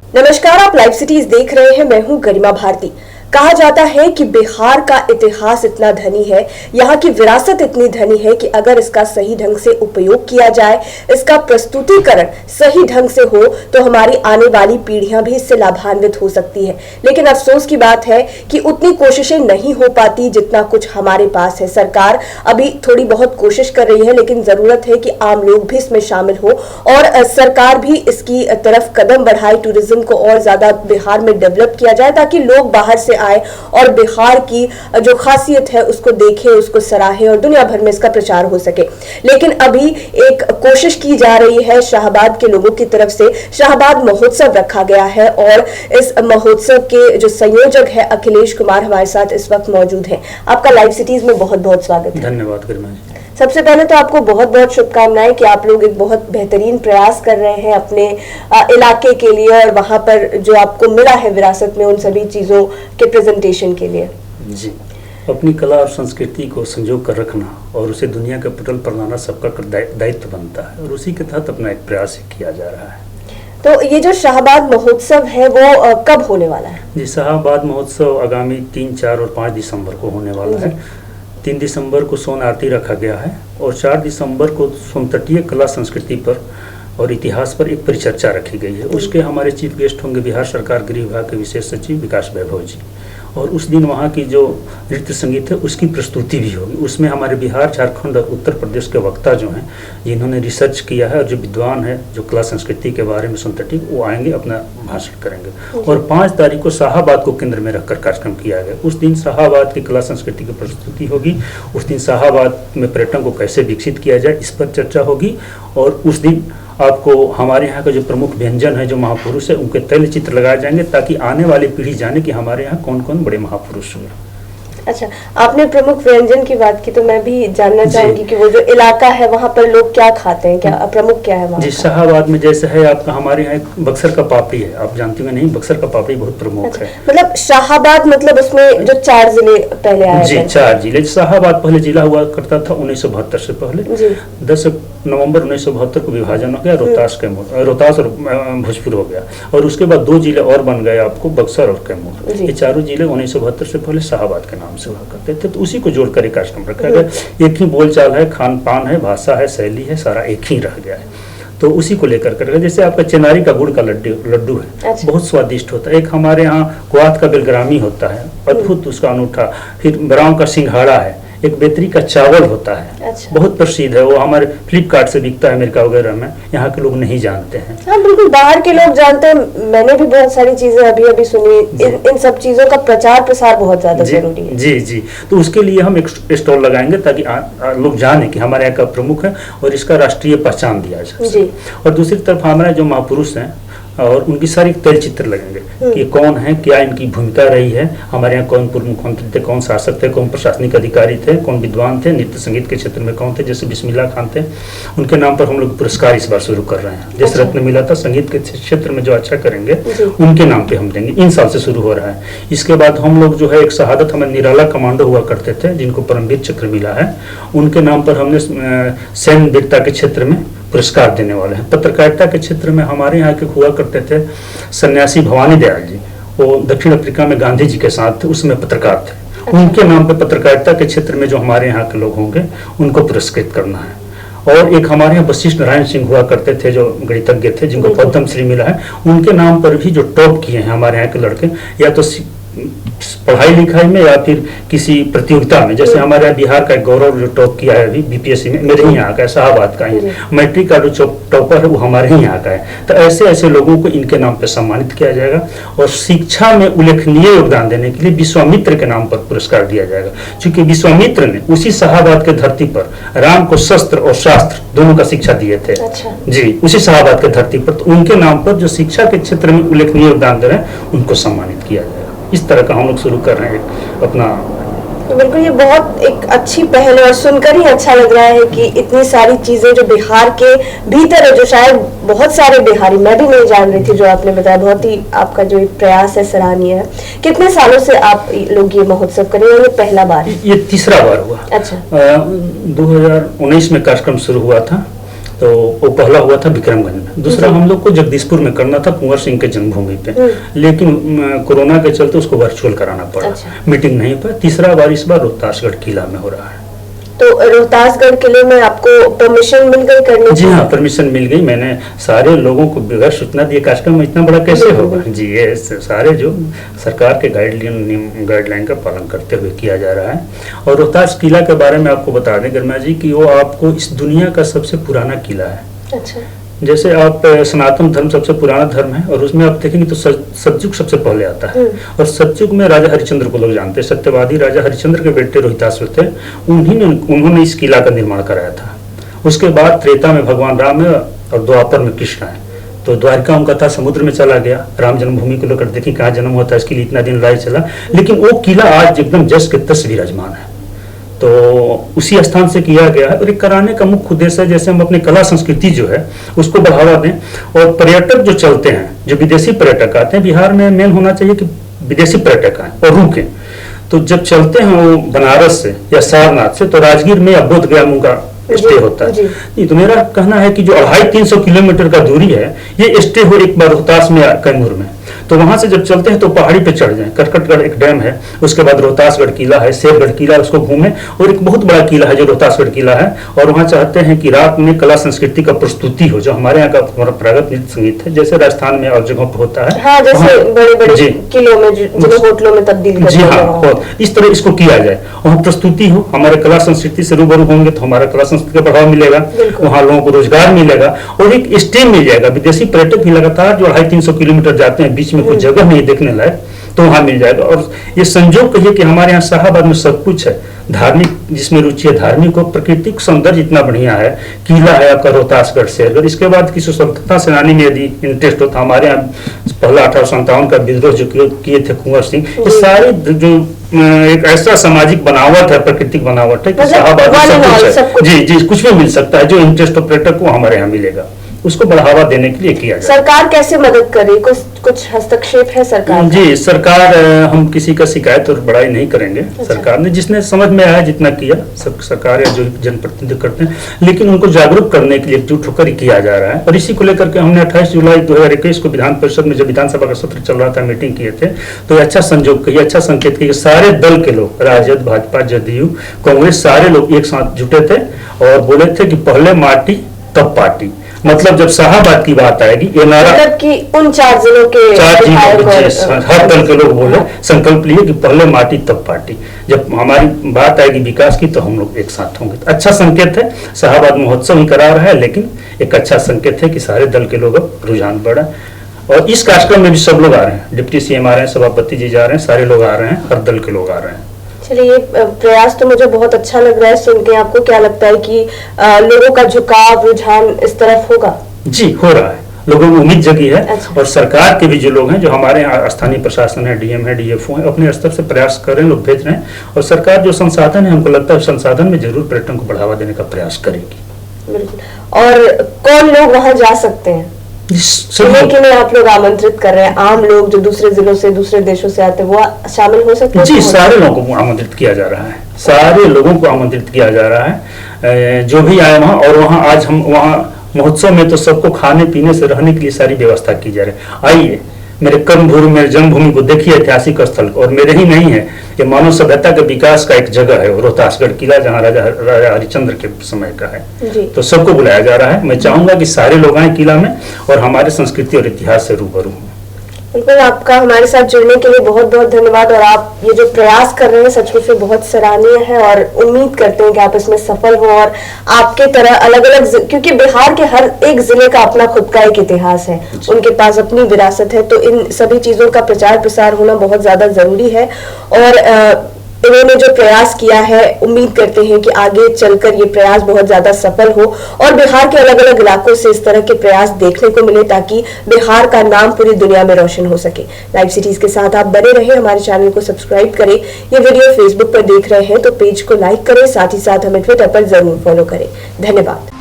नमस्कार, आप live cities देख रहे हैं। मैं हूं गरिमा भारती। कहा जाता है कि बिहार का इतिहास इतना धनी है, यहाँ की विरासत इतनी धनी है कि अगर इसका सही ढंग से उपयोग किया जाए, इसका प्रस्तुतिकरण सही ढंग से हो तो हमारी आने वाली पीढ़ियां भी इससे लाभान्वित हो सकती है। लेकिन अफसोस की बात है कि उतनी कोशिशें नहीं हो पाती जितना कुछ हमारे पास है। सरकार अभी थोड़ी बहुत कोशिश कर रही है, लेकिन जरूरत है कि आम लोग भी इसमें शामिल हो और सरकार भी इसकी तरफ कदम बढ़ाए। टूरिज्म को और ज्यादा बिहार में डेवलप किया जाए ताकि लोग बाहर से आए और बिहार की जो खासियत है उसको देखें, उसको सराहें और दुनिया भर में इसका प्रचार हो सके। लेकिन अभी एक कोशिश की जा रही है शाहबाद के लोगों की तरफ से। शाहबाद महोत्सव रखा गया है और इस महोत्सव के जो संयोजक है अखिलेश कुमार हमारे साथ इस वक्त मौजूद हैं। आपका लाइव सिटीज में बहुत बहुत स्वागत है। धन्यवाद गरिमा जी। सबसे पहले तो आपको बहुत बहुत शुभकामनाएं कि आप लोग एक बहुत बेहतरीन प्रयास कर रहे हैं अपने इलाके के लिए और वहां पर जो आपको मिला है विरासत में उन सभी चीजों के प्रेजेंटेशन के लिए। जी, अपनी कला और संस्कृति को संजो कर रखना और उसे दुनिया के पटल पर लाना सबका दायित्व बनता है और उसी के तहत अपना एक प्रयास किया जा रहा है। तो ये जो शाहबाद महोत्सव है वो कब होने वाला है? जी, शाहबाद महोत्सव आगामी 3, 4 और 5 दिसंबर को होने वाला है। 3 दिसंबर को सोन आरती रखा गया है और 4 दिसंबर को सोनतटीय कला संस्कृति पर और इतिहास पर एक परिचर्चा रखी गई है। उसके हमारे चीफ गेस्ट होंगे बिहार सरकार गृह विभाग के विशेष सचिव विकास वैभव जी, और उस दिन वहाँ की जो नृत्य संगीत है उसकी प्रस्तुति भी होगी। उसमें हमारे बिहार, झारखंड और उत्तर प्रदेश के वक्ता जो हैं, जिन्होंने रिसर्च किया है और जो विद्वान है जो कला संस्कृति के बारे में सोनतटी, वो आएंगे, अपना भाषण करेंगे। और 5 तारीख को शाहबाद को केंद्र में रखकर कार्यक्रम किया गया। उस दिन शाहबाद की कला संस्कृति की प्रस्तुति होगी। उस दिन शाहबाद में पर्यटन को कैसे विकसित किया जाए इस पर चर्चा होगी। और उस दिन आपको हमारे यहाँ का जो प्रमुख व्यंजन है, जो महापुरुष है, उनके तैल चित्र लगाए जाएंगे ताकि आने वाली पीढ़ी जाने कि हमारे यहाँ कौन कौन बड़े महापुरुष हुए। अच्छा, आपने प्रमुख व्यंजन की बात की तो मैं भी जानना चाहूंगी कि वो जो इलाका है वहाँ पर लोग क्या खाते हैं, क्या प्रमुख क्या है वहाँ? जी, शाहबाद में जैसे है आपका, हमारे यहाँ एक बक्सर का पापड़ी है, आप जानते हो नहीं, बक्सर का पापड़ी बहुत प्रमुख अच्छा, है। मतलब शाहबाद मतलब उसमें जो 4 जिले पहले आए जी, 4 जिले। शाहबाद पहले जिला हुआ करता था 1972 से पहले। 10 नवंबर 1972 को विभाजन हो गया, रोहतास और भोजपुर हो गया, और उसके बाद 2 जिले और बन गए आपको, बक्सर और कैमूर। ये चारों जिले 1972 से पहले शाहबाद के नाम से हुआ करते थे। तो उसी को जोड़कर एक कार्यक्रम रखा गया। एक ही बोलचाल है, खान पान है, भाषा है, शैली है, सारा एक ही रह गया है। तो उसी को लेकर कर, जैसे आपका चेनारी का गुड़ का लड्डू है। अच्छा। बहुत स्वादिष्ट होता है। एक हमारे यहाँ क्वाथ का बेलग्रामी होता है, अद्भुत उसका अनूठा। फिर ब्राउन का सिंघाड़ा है। एक बेतरी का चावल होता है। अच्छा। बहुत प्रसिद्ध है, वो हमारे फ्लिपकार्ट से बिकता है अमेरिका वगैरह में। यहाँ के लोग नहीं जानते हैं। हाँ बिल्कुल, बाहर के लोग जानते हैं। मैंने भी बहुत सारी चीजें अभी सुनी। इन सब चीजों का प्रचार प्रसार बहुत ज्यादा जरूरी है। जी जी, तो उसके लिए हम एक स्टॉल लगाएंगे ताकि लोग जाने कि हमारे यहाँ का प्रमुख है और इसका राष्ट्रीय पहचान दिया जाए। और दूसरी तरफ हमारे जो महापुरुष हैं और उनकी सारी तैल चित्र लगेंगे कि कौन है, क्या इनकी भूमिका रही है, हमारे यहाँ कौन पूर्व मुख्यमंत्री थे, कौन शासक थे, कौन प्रशासनिक अधिकारी थे, कौन विद्वान थे, नृत्य संगीत के क्षेत्र में कौन थे, जैसे बिस्मिल्लाह खान थे, उनके नाम पर हम लोग पुरस्कार इस बार शुरू कर रहे हैं। जैसे रत्न मिला था, संगीत के क्षेत्र में जो अच्छा करेंगे उनके नाम पे हम देंगे। इन साल से शुरू हो रहा है। इसके बाद हम लोग जो है एक शहादत, हमें निराला कमांडो हुआ करते थे जिनको परमवीर चक्र मिला है, उनके नाम पर हमने सैन्य वीरता के क्षेत्र में पुरस्कार देने वाले हैं। पत्रकारिता के क्षेत्र में हमारे यहाँ के हुआ करते थे सन्यासी भवानी दयाल जी, वो दक्षिण अफ्रीका में गांधी जी के साथ थे, उसमें पत्रकार थे। अच्छा। उनके नाम पे पत्रकारिता के क्षेत्र में जो हमारे यहाँ के लोग होंगे उनको पुरस्कृत करना है। और एक हमारे यहाँ वशिष्ठ नारायण सिंह हुआ करते थे जो गणितज्ञ थे, जिनको पद्म श्री मिला है, उनके नाम पर भी जो टॉप किए हैं हमारे यहाँ के लड़के, या तो पढ़ाई लिखाई में या फिर किसी प्रतियोगिता में, जैसे हमारे यहाँ बिहार का एक गौरव जो टॉप किया है अभी बीपीएससी में, मेरे ही यहाँ का है, शाहबाद का ही। मैट्रिक का जो टॉपर है वो हमारे ही यहाँ का है। तो ऐसे ऐसे लोगों को इनके नाम पर सम्मानित किया जाएगा। और शिक्षा में उल्लेखनीय योगदान देने के लिए विश्वामित्र के नाम पर पुरस्कार दिया जाएगा, क्योंकि विश्वामित्र ने उसी शाहबाद के धरती पर राम को शस्त्र और शास्त्र दोनों का शिक्षा दिए थे। अच्छा। जी, उसी शाहबाद के धरती पर। तो उनके नाम पर जो शिक्षा के क्षेत्र में उल्लेखनीय योगदान दे रहे हैं उनको सम्मानित किया जाएगा। इस तरह का हम लोग शुरू कर रहे हैं अपना। तो बिल्कुल ये बहुत एक अच्छी पहल है और सुनकर ही अच्छा लग रहा है कि इतनी सारी चीजें जो बिहार के भीतर है, जो शायद बहुत सारे बिहारी, मैं भी नहीं जान रही थी, जो आपने बताया, बहुत ही आपका जो प्रयास है सराहनीय है। कितने सालों से आप लोग ये महोत्सव कर रहे हैं? ये पहला बार? ये तीसरा बार हुआ। अच्छा। 2019 में कार्यक्रम शुरू हुआ था तो वो पहला हुआ था विक्रमगंज में, दूसरा हम लोग को जगदीशपुर में करना था कुंवर सिंह के जन्मभूमि पे, लेकिन कोरोना के चलते उसको वर्चुअल कराना पड़ा। मीटिंग नहीं पाई। तीसरा बार इस बार रोहतासगढ़ किला में हो रहा है। तो रोहतासगढ़ किले में आपको परमिशन मिल गई करने की? जी हाँ, परमिशन मिल गई। मैंने सारे लोगों को बगैर सूचना दिए कार्यक्रम इतना बड़ा कैसे होगा। जी, ये सारे जो सरकार के गाइडलाइन का पालन करते हुए किया जा रहा है। और रोहतास किला के बारे में आपको बता दें गर्मा जी कि वो आपको इस दुनिया का सबसे पुराना किला है। अच्छा। जैसे आप सनातन धर्म सबसे पुराना धर्म है और उसमें आप देखेंगे तो सतयुग सबसे पहले आता है। और सतयुग में राजा हरिश्चंद्र को लोग जानते हैं, सत्यवादी राजा हरिश्चंद्र के बेटे रोहितासुर थे, उन्होंने इस किला का निर्माण कराया था। उसके बाद त्रेता में भगवान राम है और द्वापर में कृष्ण है। तो द्वारिका उनका था, समुद्र में चला गया। राम जन्मभूमि को लेकर देखिए कहाँ जन्म होता है, इसके लिए इतना दिन लड़ाई चला, लेकिन वो किला आज एकदम जस के तस विराजमान है। तो उसी स्थान से किया गया है और एक कराने का मुख्य उद्देश्य है जैसे हम अपनी कला संस्कृति जो है उसको बढ़ावा दें। और पर्यटक जो चलते हैं, जो विदेशी पर्यटक आते हैं, बिहार में मेन होना चाहिए कि विदेशी पर्यटक आए और रुकें। तो जब चलते हैं वो बनारस से या सारनाथ से, तो राजगीर में या बोध गया उनका स्टे होता है। नहीं तो मेरा कहना है कि जो 250-300 किलोमीटर का दूरी है, ये स्टे हो एक बार रोहतास में, कैमूर में। तो वहां से जब चलते हैं तो पहाड़ी पे चढ़ जाएं। करकटगढ़ एक डैम है, उसके बाद रोहतासगढ़ किला है, शेरगढ़ किला, उसको घूमें। और एक बहुत बड़ा किला है जो रोहतासगढ़ किला है। और वहां चाहते हैं कि रात में कला संस्कृति का प्रस्तुति हो, जो हमारे यहाँ का परंपरागत नृत्य संगीत है, जैसे राजस्थान में और जगहों पर होता है। हाँ, जैसे बड़े-बड़े किलों में, जिन्हें होटलों में तब्दील जी हाँ, इस तरह इसको किया जाए। वहाँ प्रस्तुति हो, हमारे कला संस्कृति से रूबरू होंगे तो हमारा कला संस्कृति का बढ़ावा मिलेगा, वहाँ लोगों को रोजगार मिलेगा और एक स्टे मिल जाएगा। विदेशी पर्यटक भी लगातार जो 250-300 किलोमीटर जाते हैं, बीच में कुछ जगह नहीं देखने लायक, तो वहां मिल जाएगा। और ये संजोग कहिए कि हमारे यहाँ शाहाबाद में सब कुछ है, धार्मिक जिसमें रुचि है, धार्मिक और प्राकृतिक सौंदर्य इतना बढ़िया है। किला है आपका रोहतासगढ़ शेरगढ़। इसके बाद किसी स्वतंत्रता सेनानी में यदि इंटरेस्ट होता, हमारे यहाँ पहला 1857 का विद्रोह जो किए थे कुंवर सिंह, ये सारे जो एक ऐसा सामाजिक बनावट है, प्राकृतिक बनावट है कि शाहाबाद में सब कुछ है। जी, कुछ भी मिल सकता है। जो इंटरेस्ट ऑफ पर्यटक को हमारे यहाँ मिलेगा, उसको बढ़ावा देने के लिए किया जाए। सरकार कैसे मदद करे? कुछ हस्तक्षेप है सरकार? जी, सरकार, हम किसी का शिकायत और बड़ाई नहीं करेंगे। सरकार ने जिसने समझ में आया जितना किया, सब सरकार या जो जनप्रतिनिधि करते हैं, लेकिन उनको जागरूक करने के लिए एकजुट होकर किया जा रहा है। और इसी को लेकर के हमने 28 जुलाई 2021 को विधान परिषद में जब विधानसभा का सत्र चल रहा था, मीटिंग किए थे, तो अच्छा संजोग कहिए, अच्छा संकेत कहिए, सारे दल के लोग, राजद, भाजपा, जदयू, कांग्रेस, सारे लोग एक साथ जुटे थे और बोले थे कि पहले माटी तब पार्टी। मतलब जब शाहाबाद की बात आएगी, ये नारा मतलब कि उन 4 जिलों के हर दल के लोग बोले, संकल्प लिए कि पहले माटी तब पार्टी। जब हमारी बात आएगी विकास की तो हम लोग एक साथ होंगे। तो अच्छा संकेत है। शाहाबाद महोत्सव ही करा रहा है, लेकिन एक अच्छा संकेत है कि सारे दल के लोग अब रुझान बढ़ा। और इस कार्यक्रम में भी सब लोग आ रहे हैं, डिप्टी सीएम आ रहे हैं, सभापति जी जा रहे हैं, सारे लोग आ रहे हैं, हर दल के लोग आ रहे हैं। चलिए, ये प्रयास तो मुझे बहुत अच्छा लग रहा है सुन के। आपको क्या लगता है कि लोगों का झुकाव, रुझान इस तरफ होगा? जी, हो रहा है। लोगों में उम्मीद जगी है। अच्छा। और सरकार के भी जो लोग हैं, जो हमारे यहाँ स्थानीय प्रशासन है, डीएम है, डीएफओ है, अपने स्तर से प्रयास कर रहे हैं, लोग भेज रहे हैं। और सरकार जो संसाधन है, हमको लगता है संसाधन में जरूर पर्यटन को बढ़ावा देने का प्रयास करेगी। बिल्कुल। और कौन लोग वहाँ जा सकते हैं? लेकिन आप लोग आमंत्रित कर रहे हैं, आम लोग जो दूसरे जिलों से, दूसरे देशों से आते हैं, वो शामिल हो सकते हैं? जी, सारे लोगों को आमंत्रित किया जा रहा है, सारे लोगों को आमंत्रित किया जा रहा है जो भी आए वहाँ। और वहाँ आज हम वहाँ महोत्सव में तो सबको खाने पीने से रहने के लिए सारी व्यवस्था की जा रही है। आइए, मेरे कर्मभूमि, मेरे जन्मभूमि को देखिए, ऐतिहासिक स्थल को। और मेरे ही नहीं है, ये मानव सभ्यता के विकास का एक जगह है रोहतासगढ़ किला, जहाँ राजा हरिश्चंद्र के समय का है। तो सबको बुलाया जा रहा है। मैं चाहूंगा कि सारे लोग आए किला में और हमारे संस्कृति और इतिहास से रूबरू हों। बिल्कुल, आपका हमारे साथ जुड़ने के लिए बहुत बहुत धन्यवाद। और आप ये जो प्रयास कर रहे हैं सचमुच में बहुत सराहनीय है और उम्मीद करते हैं कि आप इसमें सफल हो। और आपके तरह अलग अलग, क्योंकि बिहार के हर एक जिले का अपना खुद का एक इतिहास है, उनके पास अपनी विरासत है, तो इन सभी चीजों का प्रचार प्रसार होना बहुत ज्यादा जरूरी है। और इन्होंने जो प्रयास किया है, उम्मीद करते हैं कि आगे चलकर ये प्रयास बहुत ज्यादा सफल हो और बिहार के अलग अलग इलाकों से इस तरह के प्रयास देखने को मिले, ताकि बिहार का नाम पूरी दुनिया में रोशन हो सके। लाइव सिटीज के साथ आप बने रहे, हमारे चैनल को सब्सक्राइब करें। ये वीडियो फेसबुक पर देख रहे हैं तो पेज को लाइक करें, साथ ही साथ हमें ट्विटर पर जरूर फॉलो करें। धन्यवाद।